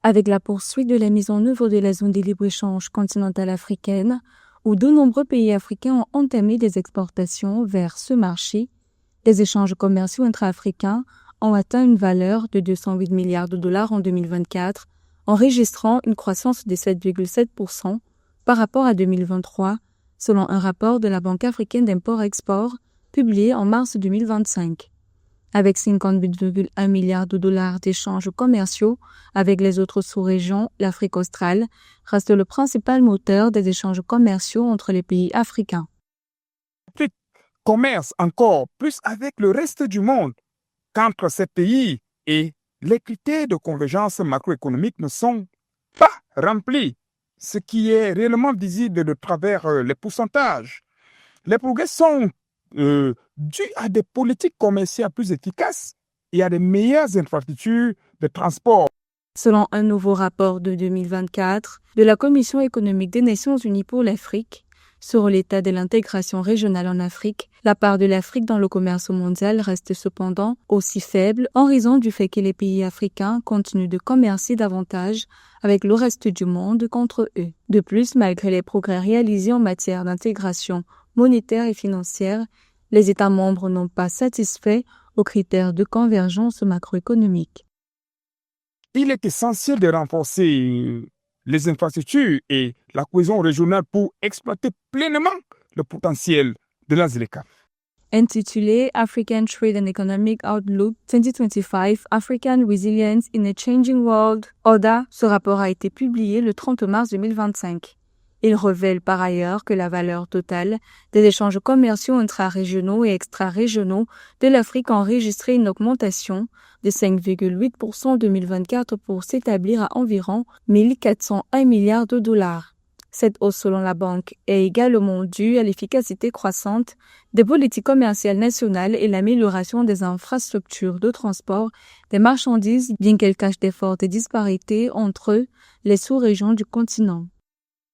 avec la poursuite de la mise en œuvre de la zone de libre-échange continentale africaine, où de nombreux pays africains ont entamé des exportations vers ce marché, les échanges commerciaux intra-africains ont atteint une valeur de 208 milliards de dollars en 2024, enregistrant une croissance de 7,7% par rapport à 2023, selon un rapport de la Banque africaine d'import-export publié en mars 2025. Avec 58,1 milliards de dollars d'échanges commerciaux avec les autres sous-régions, l'Afrique australe reste le principal moteur des échanges commerciaux entre les pays africains. L'Afrique commerce encore plus avec le reste du monde qu'entre ces pays et les critères de convergence macroéconomique ne sont pas remplis, ce qui est réellement visible de travers les pourcentages. Les progrès sont dus à des politiques commerciales plus efficaces et à de meilleures infrastructures de transport. Selon un nouveau rapport de 2024 de la Commission économique des Nations unies pour l'Afrique sur l'état de l'intégration régionale en Afrique, la part de l'Afrique dans le commerce mondial reste cependant aussi faible en raison du fait que les pays africains continuent de commercer davantage avec le reste du monde contre eux. De plus, malgré les progrès réalisés en matière d'intégration monétaire et financière, les États membres n'ont pas satisfait aux critères de convergence macroéconomique. Il est essentiel de renforcer les infrastructures et la cohésion régionale pour exploiter pleinement le potentiel de la ZLECA. Intitulé African Trade and Economic Outlook 2025 African Resilience in a Changing World, ODA, ce rapport a été publié le 30 mars 2025. Il révèle par ailleurs que la valeur totale des échanges commerciaux intra-régionaux et extra-régionaux de l'Afrique a enregistré une augmentation de 5,8% en 2024 pour s'établir à environ 1 401 milliards de dollars. Cette hausse, selon la banque, est également due à l'efficacité croissante des politiques commerciales nationales et l'amélioration des infrastructures de transport des marchandises, bien qu'elle cache des fortes disparités entre les sous-régions du continent.